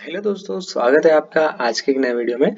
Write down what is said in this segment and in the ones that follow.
Hello दोस्तों, स्वागत है आपका आज के एक नए वीडियो में।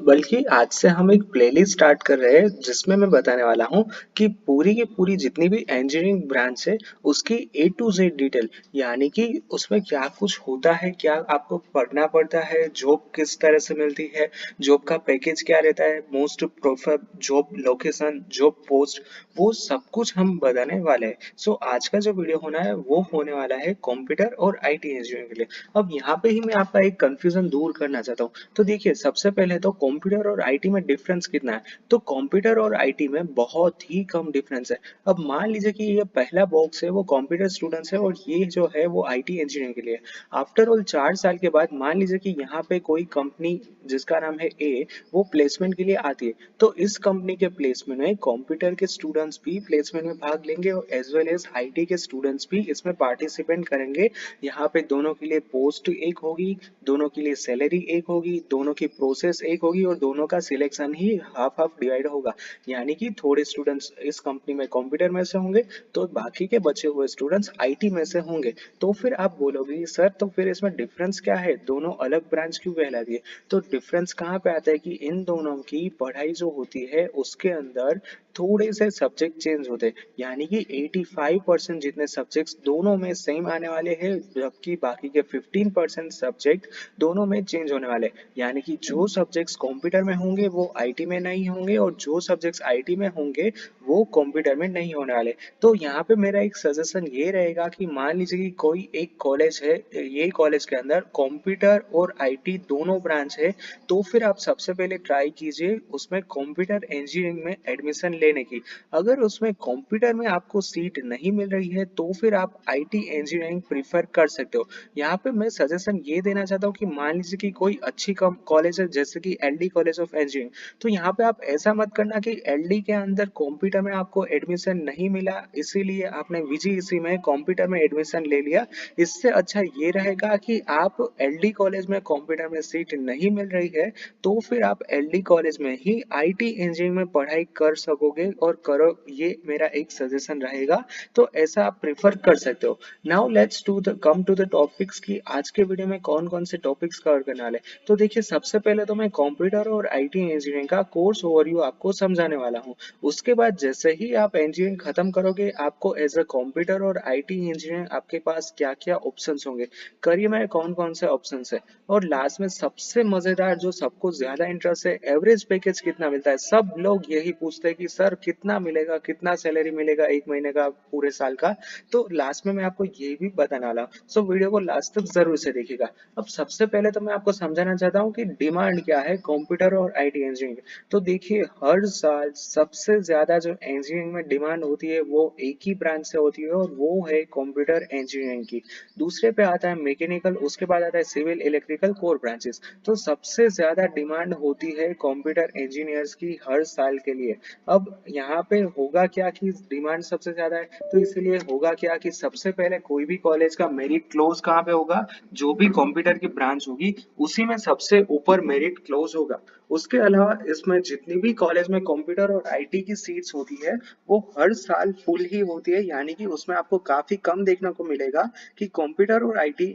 बल्कि आज से हम एक प्लेलिस्ट स्टार्ट कर रहे हैं जिसमें मैं बताने वाला हूँ कि पूरी की पूरी जितनी भी इंजीनियरिंग ब्रांच है उसकी ए टू जेड डिटेल, यानी कि उसमें क्या कुछ होता है, क्या आपको पढ़ना पड़ता है, जॉब किस तरह से मिलती है, जॉब का पैकेज क्या रहता है, most prefer job location, job post, वो सब कुछ हम बताने वाले हैं। सो आज का जो वीडियो होना है वो होने वाला है कंप्यूटर और आईटी इंजीनियरिंग के लिए। अब यहाँ पे ही मैं आपका एक कंफ्यूजन दूर करना चाहता हूँ। तो देखिए, सबसे पहले तो कंप्यूटर और आईटी में डिफरेंस कितना है। तो कंप्यूटर और आईटी में बहुत ही कम डिफरेंस है। अब मान लीजिए कि ये पहला बॉक्स है वो कंप्यूटर स्टूडेंट्स है और ये जो है वो आईटी इंजीनियरिंग के लिए। आफ्टर ऑल 4 साल के बाद मान लीजिए कि यहाँ पे कोई कंपनी जिसका नाम है ए, वो प्लेसमेंट के लिए आती है। तो इस कंपनी के प्लेसमेंट में कंप्यूटर के स्टूडेंट्स भी प्लेसमेंट में भाग लेंगे और एज वेल एज आईटी के स्टूडेंट्स भी इसमें पार्टिसिपेट करेंगे। यहाँ पे दोनों के लिए पोस्ट एक होगी, दोनों के लिए सैलरी एक होगी, दोनों की प्रोसेस एक होगी और दोनों का सिलेक्शन ही हाफ हाफ डिवाइड होगा। यानी कि थोड़े स्टूडेंट्स इस कंपनी में कंप्यूटर में से होंगे तो बाकी के बचे हुए स्टूडेंट्स आईटी में से होंगे। तो फिर आप बोलोगे सर, तो फिर इसमें डिफरेंस क्या है, दोनों अलग ब्रांच क्यों कहलाती है। तो डिफरेंस कहाँ पे आता है कि इन दोनों की पढ़ाई जो होती है उसके अंदर थोड़े से सब्जेक्ट चेंज होते हैं। यानी कि 85% जितने सब्जेक्ट्स दोनों में सेम आने वाले हैं, जबकि बाकी के 15% सब्जेक्ट दोनों में चेंज होने वाले हैं। यानी कि जो सब्जेक्ट्स कंप्यूटर में होंगे वो आईटी में नहीं होंगे और जो सब्जेक्ट्स आईटी में होंगे वो कंप्यूटर में नहीं होने वाले। तो यहाँ पे मेरा एक सजेशन ये रहेगा कि मान लीजिए कि कोई एक कॉलेज है, ये कॉलेज के अंदर कंप्यूटर और आईटी दोनों ब्रांच है, तो फिर आप सबसे पहले ट्राई कीजिए उसमें कंप्यूटर इंजीनियरिंग में एडमिशन लेने की। अगर उसमें कंप्यूटर में आपको सीट नहीं मिल रही है तो फिर आप आईटी इंजीनियरिंग प्रीफर कर सकते हो। यहाँ पे मैं सजेशन ये देना चाहता हूँ कि मान लीजिए कि कोई अच्छी कॉलेज है जैसे कि एलडी कॉलेज ऑफ इंजीनियरिंग, तो यहाँ पे आप ऐसा मत करना कि एलडी के अंदर कंप्यूटर में आपको एडमिशन नहीं मिला इसीलिए आपने वीजीईसी में कंप्यूटर में एडमिशन ले लिया। इससे अच्छा ये रहेगा कि आप एलडी कॉलेज में कंप्यूटर में सीट नहीं मिल रही है तो फिर आप एलडी कॉलेज में ही आईटी इंजीनियरिंग में पढ़ाई कर सकोगे और करो, ये मेरा एक सजेशन रहेगा। तो ऐसा आप प्रेफर कर सकते हो। Now let's to the come to the topics की आज के वीडियो में कौन कौन से टॉपिक्स कवर करने वाले। तो देखिए, सबसे पहले तो मैं कंप्यूटर और आईटी इंजीनियरिंग का कोर्स ओवरव्यू आपको समझाने वाला हूँ। उसके बाद जैसे ही आप इंजीनियरिंग खत्म करोगे आपको एज अ कंप्यूटर और आईटी इंजीनियर आपके पास क्या क्या ऑप्शंस होंगे, करियर में कौन कौन से ऑप्शंस है, और लास्ट में सबसे मजेदार जो सबको ज्यादा इंटरेस्ट है, एवरेज पैकेज कितना मिलता है। सब लोग यही पूछते हैं कि सर कितना मिलेगा, कितना सैलरी मिलेगा एक महीने का, पूरे साल का। तो लास्ट में मैं आपको ये भी बताने वाला हूँ, सो वीडियो को लास्ट तक जरूर से देखिएगा। अब सबसे पहले तो मैं आपको समझाना चाहता हूँ कि डिमांड क्या है कंप्यूटर और आईटी इंजीनियरिंग। तो देखिए, हर साल सबसे ज्यादा जो इंजीनियरिंग में डिमांड होती है वो एक ही ब्रांच से होती है और वो है कंप्यूटर इंजीनियरिंग की। दूसरे पे आता है मैकेनिकल, उसके बाद आता है सिविल इलेक्ट्रिकल कोर ब्रांचेस। तो सबसे ज्यादा डिमांड होती है कंप्यूटर इंजीनियर्स की हर साल के लिए। अब यहाँ पे होगा क्या कि डिमांड सबसे ज्यादा है, तो इसीलिए होगा क्या कि सबसे पहले कोई भी कॉलेज का मेरिट क्लोज कहाँ पे होगा, जो भी कंप्यूटर की ब्रांच होगी उसी में सबसे ऊपर मेरिट क्लोज होगा। उसके अलावा इसमें जितनी भी कॉलेज में कंप्यूटर और आईटी की सीट्स होती है वो हर साल फुल ही होती है। यानी कि उसमें आपको काफी कम देखने को मिलेगा कि कंप्यूटर और आईटी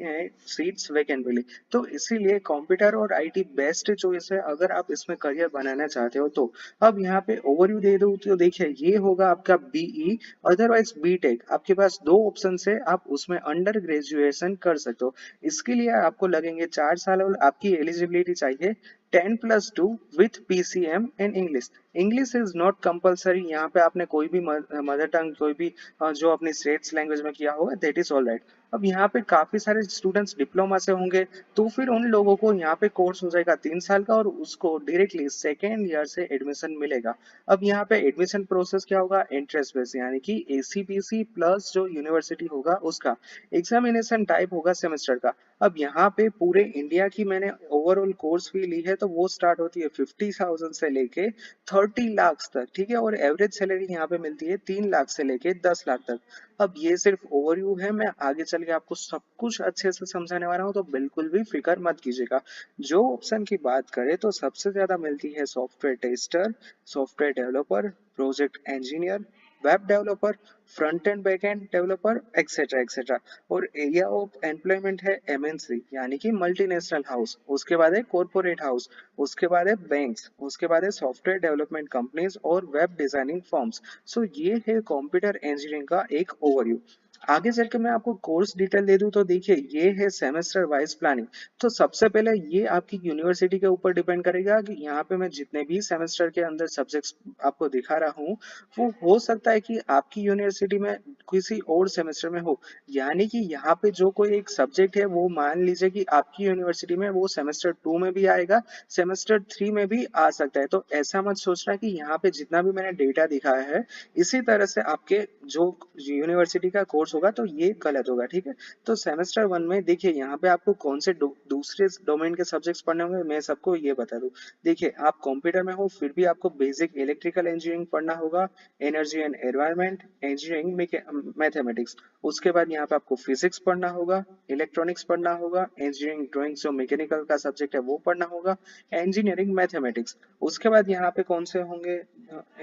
सीट्स वैकेंट मिली। तो इसीलिए कंप्यूटर और आईटी बेस्ट चॉइस है अगर आप इसमें करियर बनाना चाहते हो तो। अब यहाँ पे ओवरव्यू दे दूं तो देखिए, ये होगा आपका बीई, अदरवाइज बीटेक। आपके पास दो ऑप्शन है, आप उसमें अंडर ग्रेजुएशन कर सकते हो। इसके लिए आपको लगेंगे 4 साल और आपकी एलिजिबिलिटी चाहिए 10+2 with PCM and English. English is not compulsory, यहाँ पे आपने कोई भी मदर टंग, कोई भी जो अपनी स्टेट्स लैंग्वेज में किया होगा दैट इज ऑल राइट। अब यहाँ पे काफी सारे स्टूडेंट्स डिप्लोमा से होंगे तो फिर उन लोगों को यहाँ पे कोर्स हो जाएगा 3 साल का और उसको डायरेक्टली सेकेंड ईयर से एडमिशन मिलेगा। अब यहाँ पे एडमिशन प्रोसेस क्या होगा, इंटरेस्ट बेस, यानी कि एसीपीसी प्लस जो यूनिवर्सिटी होगा उसका एग्जामिनेशन टाइप होगा सेमेस्टर का। अब यहाँ पे पूरे इंडिया की मैंने ओवरऑल कोर्स फी ली है तो वो स्टार्ट होती है 50,000 से लेके 30 लाख तक, ठीक है। और एवरेज सैलरी यहाँ पे मिलती है 3 लाख से लेके 10 लाख तक। अब ये सिर्फ ओवरव्यू है, मैं आगे चल के आपको सब कुछ अच्छे से समझाने वाला हूँ तो बिल्कुल भी फिक्र मत कीजिएगा। जो ऑप्शन की बात करें तो सबसे ज्यादा मिलती है software tester, software developer, project engineer, web developer, front end back end developer, etcetera etcetera. और एरिया ऑफ एम्प्लॉयमेंट है एमएनसी यानी कि मल्टीनेशनल हाउस, उसके बाद है कॉरपोरेट हाउस, उसके बाद है बैंक्स, उसके बाद है सॉफ्टवेयर डेवलपमेंट कंपनीज और वेब डिजाइनिंग फर्म्स। सो ये है कंप्यूटर इंजीनियरिंग का एक ओवरव्यू। आगे चल के मैं आपको कोर्स डिटेल दे दूं तो देखिए ये है सेमेस्टर वाइज प्लानिंग। तो सबसे पहले ये आपकी यूनिवर्सिटी के ऊपर डिपेंड करेगा कि यहाँ पे मैं जितने भी सेमेस्टर के अंदर सब्जेक्ट्स आपको दिखा रहा हूँ वो हो सकता है कि आपकी यूनिवर्सिटी में किसी और सेमेस्टर में हो। यानी कि यहाँ पे जो कोई एक सब्जेक्ट है वो मान लीजिए कि आपकी यूनिवर्सिटी में वो सेमेस्टर 2 में भी आएगा, सेमेस्टर 3 में भी आ सकता है। तो ऐसा मत सोचना कि यहाँ पे जितना भी मैंने डेटा दिखाया है इसी तरह से आपके जो यूनिवर्सिटी का कोर्स होगा तो ये गलत होगा, ठीक है। तो सेमेस्टर 1 में देखिए यहाँ पे आपको कौन से दूसरे डोमेन के सब्जेक्ट्स पढ़ने होंगे मैं सबको ये बता दूं। देखिए आप कंप्यूटर में हो फिर भी आपको बेसिक इलेक्ट्रिकल इंजीनियरिंग पढ़ना होगा, energy and environment, engineering mathematics. उसके बाद यहाँ पे आपको फिजिक्स पढ़ना होगा, इलेक्ट्रॉनिक्स पढ़ना होगा, इंजीनियरिंग ड्राइंग जो मैकेनिकल का सब्जेक्ट है वो पढ़ना होगा, इंजीनियरिंग मैथमेटिक्स। उसके बाद यहाँ पे कौन से होंगे,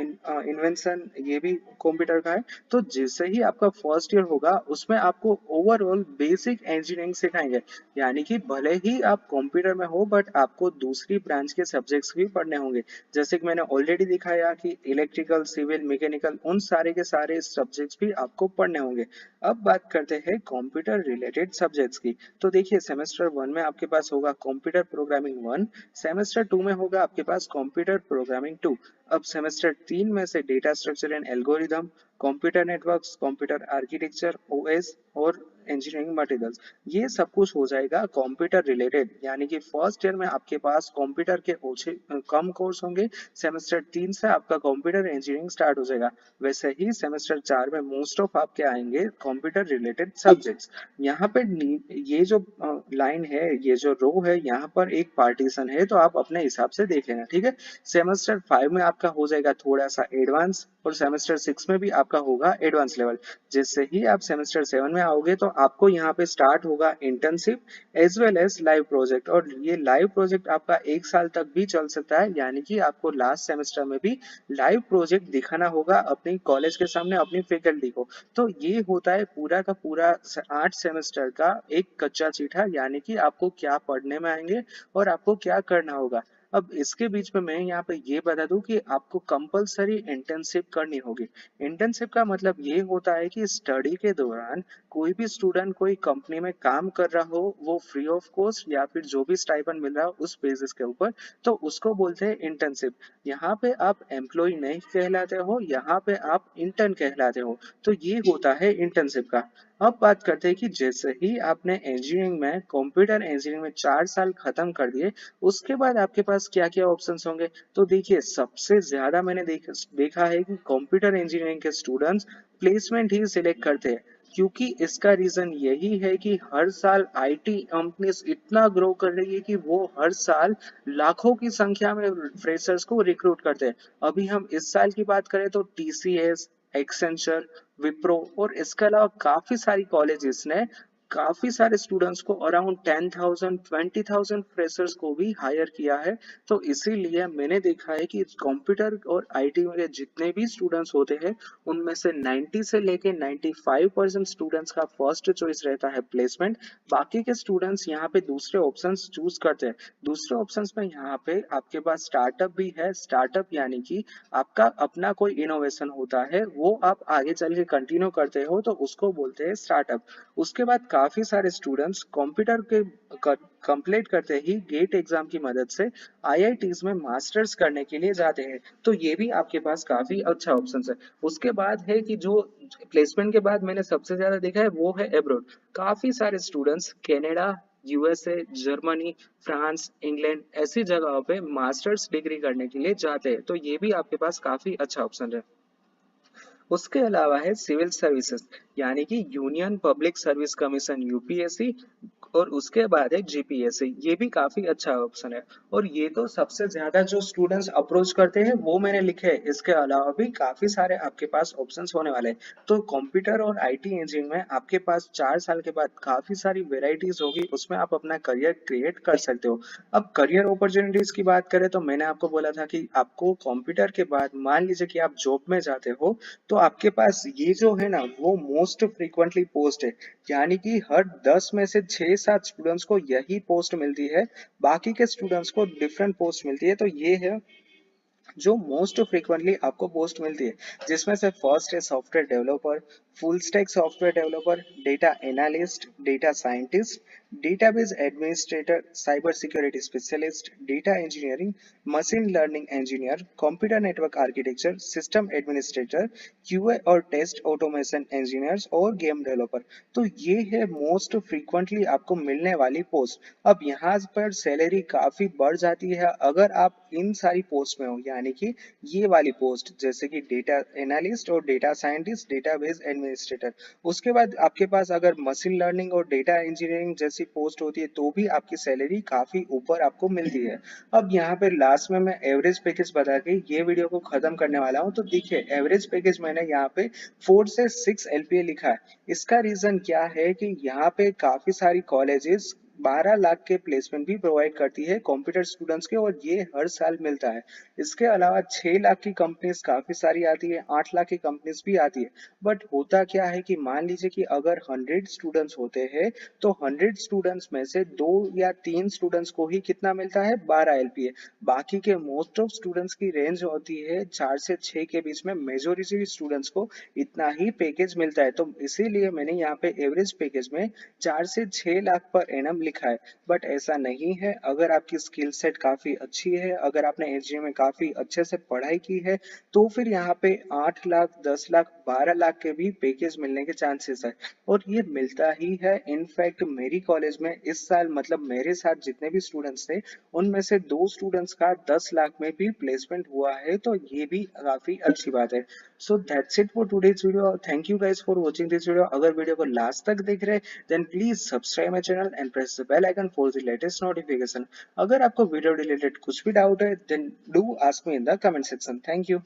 इन्वेंशन, ये भी कंप्यूटर का है। तो जैसे ही आपका फर्स्ट ईयर होगा उसमें आपको ओवरऑल बेसिक इंजीनियरिंग सिखाएंगे। यानी कि भले ही आप कंप्यूटर में हो बट आपको दूसरी ब्रांच के सब्जेक्ट्स भी पढ़ने होंगे। जैसे कि मैंने ऑलरेडी दिखाया कि इलेक्ट्रिकल, सिविल, मैकेनिकल उन सारे के सारे सब्जेक्ट्स भी आपको पढ़ने होंगे। अब बात करते हैं कंप्यूटर रिलेटेड सब्जेक्ट्स की। तो देखिए सेमेस्टर 1 में आपके पास होगा कंप्यूटर प्रोग्रामिंग 1, सेमेस्टर 2 में होगा आपके पास कंप्यूटर प्रोग्रामिंग 2। अब सेमेस्टर 3 में से data structure and algorithm, computer networks, computer architecture, OS और इंजीनियरिंग मटेरियल्स, ये सब कुछ हो जाएगा कंप्यूटर रिलेटेड। यानी कि फर्स्ट ईयर में आपके पास कंप्यूटर के कम कोर्स होंगे, सेमेस्टर 3 से आपका कंप्यूटर इंजीनियरिंग स्टार्ट हो जाएगा। वैसे ही सेमेस्टर 4 में मोस्ट ऑफ आपके आएंगे कंप्यूटर रिलेटेड सब्जेक्ट्स। यहाँ पे ये जो लाइन है, ये जो रो है, यहाँ पर एक पार्टीशन है तो आप अपने हिसाब से देख लेना, ठीक है। सेमेस्टर 5 में आपका हो जाएगा थोड़ा सा एडवांस और सेमेस्टर 6 में भी आपका होगा एडवांस लेवल। जैसे ही आप सेमेस्टर 7 में आओगे तो आपको यहाँ पे स्टार्ट होगा internship as well as live project. और ये लाइव प्रोजेक्ट आपका 1 साल तक भी चल सकता है। यानी कि आपको लास्ट सेमेस्टर में भी लाइव प्रोजेक्ट दिखाना होगा अपनी कॉलेज के सामने, अपनी फैकल्टी को। तो ये होता है पूरा का पूरा 8 सेमेस्टर का एक कच्चा चिट्ठा, यानी कि आपको क्या पढ़ने में आएंगे और आपको क्या करना होगा। अब इसके बीच में मैं यहाँ पे ये बता दूं कि आपको कंपलसरी इंटर्नशिप करनी होगी। इंटर्नशिप का मतलब ये होता है कि स्टडी के दौरान कोई भी स्टूडेंट कोई कंपनी में काम कर रहा हो, वो फ्री ऑफ कॉस्ट या फिर जो भी स्टाइपेंड मिल रहा हो उस बेसिस के ऊपर, तो उसको बोलते हैं इंटर्नशिप। यहाँ पे आप एम्प्लॉय नहीं कहलाते हो, यहाँ पे आप इंटर्न कहलाते हो। तो ये होता है इंटर्नशिप का। अब बात करते हैं कि जैसे ही आपने इंजीनियरिंग में कंप्यूटर इंजीनियरिंग में 4 साल खत्म कर दिए उसके बाद आपके पास क्या क्या ऑप्शंस होंगे। तो देखिए सबसे ज्यादा मैंने देखा है कि कंप्यूटर इंजीनियरिंग के स्टूडेंट्स प्लेसमेंट ही सिलेक्ट करते हैं। क्योंकि इसका रीजन यही है कि हर साल आईटी कंपनीज इतना ग्रो कर रही है कि वो हर साल लाखों की संख्या में फ्रेशर्स को रिक्रूट करते हैं। अभी हम इस साल की बात करें तो टीसीएस, एक्सेंचर, विप्रो और इसके अलावा काफी सारी कॉलेजेस ने काफी सारे स्टूडेंट्स को अराउंड 10,000 20,000 फ्रेशर्स को भी हायर किया है। तो इसीलिए मैंने देखा है कि कंप्यूटर और आईटी में जितने भी स्टूडेंट्स होते हैं उनमें से 90 से लेके 95% स्टूडेंट्स का फर्स्ट चॉइस रहता है प्लेसमेंट। बाकी के स्टूडेंट्स यहाँ पे दूसरे ऑप्शंस चूज करते हैं। दूसरे ऑप्शंस में यहाँ पे आपके पास स्टार्टअप भी है। स्टार्टअप यानी कि आपका अपना कोई इनोवेशन होता है वो आप आगे चल के कंटिन्यू करते हो तो उसको बोलते हैं स्टार्टअप। उसके बाद काफी सारे स्टूडेंट्स कंप्यूटर के कंप्लीट करते ही गेट एग्जाम की मदद से आईआईटीज में मास्टर्स करने के लिए जाते हैं। तो ये भी आपके पास काफी अच्छा ऑप्शन है। उसके बाद है कि जो प्लेसमेंट के बाद मैंने सबसे ज्यादा देखा है वो है अब्रॉड। काफी सारे students Canada, USA, Germany, France, England ऐसी जगहों पे मास्टर्स डिग्री करने के लिए जाते हैं। तो ये भी आपके पास काफी अच्छा ऑप्शन है। उसके अलावा है सिविल सर्विसेज यानी कि union public service commission UPSC, और उसके बाद है जीपीएससी, ये भी काफी अच्छा ऑप्शन है। और ये तो सबसे ज्यादा जो स्टूडेंट्स अप्रोच करते हैं वो मैंने लिखे हैं, इसके अलावा भी काफी सारे आपके पास ऑप्शंस होने वाले हैं। तो कंप्यूटर और आईटी इंजीनियरिंग में आपके पास 4 साल के बाद काफी सारी वेराइटीज होगी, उसमें आप अपना करियर क्रिएट कर सकते हो। अब करियर अपॉर्चुनिटीज की बात करें तो मैंने आपको बोला था कि आपको कंप्यूटर के बाद मान लीजिए कि आप जॉब में जाते हो, तो आपके पास ये जो है ना वो मोस्ट फ्रीक्वेंटली पोस्ट है, यानी कि हर 10 में से 6-7 स्टूडेंट्स को यही पोस्ट मिलती है, बाकी के स्टूडेंट्स को डिफरेंट पोस्ट मिलती है। तो ये है जो मोस्ट फ्रीक्वेंटली आपको पोस्ट मिलती है, जिसमें से फर्स्ट है software developer, full stack software developer, data analyst, data scientist, database administrator, cyber security specialist, data engineering, machine learning engineer, computer network architecture, system administrator, QA और टेस्ट ऑटोमेशन इंजीनियर्स और game developer. तो ये है most frequently आपको मिलने वाली post. अब यहाँ पर सैलरी काफी बढ़ जाती है अगर आप इन सारी पोस्ट में हो, यानी कि ये वाली पोस्ट जैसे कि डेटा एनालिस्ट और डेटा साइंटिस्ट, डेटाबेस एडमिनिस्ट्रेटर। उसके बाद आपके पास अगर मशीन लर्निंग और डेटा इंजीनियरिंग जैसी पोस्ट होती है तो भी आपकी सैलरी काफी ऊपर आपको मिलती है। अब यहाँ पे लास्ट में मैं एवरेज पैकेज बता के ये वीडियो को खत्म करने वाला हूँ। तो देखिए एवरेज पैकेज मैंने यहाँ पे 4 से 6 LPA लिखा है। इसका रीजन क्या है कि यहाँ पे काफी सारी कॉलेजेस 12 लाख के प्लेसमेंट भी प्रोवाइड करती है कंप्यूटर स्टूडेंट्स के, और ये हर साल मिलता है। इसके अलावा 6 लाख की कंपनीज काफी सारी आती है, 8 लाख की कंपनीज भी आती है। बट होता क्या है कि मान लीजिए कि अगर 100 स्टूडेंट्स होते हैं, तो 100 स्टूडेंट्स में से 2 या 3 स्टूडेंट्स को ही कितना मिलता है, 12 LPA। बाकी के मोस्ट ऑफ स्टूडेंट्स की रेंज होती है 4 से 6 के बीच में, मेजोरिटी स्टूडेंट्स को इतना ही पैकेज मिलता है। तो इसीलिए मैंने यहाँ पे एवरेज पैकेज में 4 से 6 लाख पर एनम लिखा है। बट ऐसा नहीं है, अगर आपकी स्किल सेट काफी अच्छी है, अगर आपने एचजीए में काफी अच्छे से पढ़ाई की है, तो फिर यहाँ पे 8 लाख, 10 लाख, 12 लाख के भी पैकेज मिलने के चांसेस है। और ये मिलता ही है। इनफैक्ट मेरी कॉलेज में इस साल मतलब मेरे साथ जितने भी स्टूडेंट्स थे, उनमें से 2 स्टूडेंट्स का 10 लाख में भी प्लेसमेंट हुआ है। तो ये भी काफी अच्छी बात है। So that's it for today's video. Thank you guys for watching this video. अगर वीडियो को लास्ट तक देख रहे हैं then please subscribe my channel and press the bell icon for the latest notification. अगर आपको वीडियो रिलेटेड कुछ भी डाउट है then do ask me in the comment section. Thank you.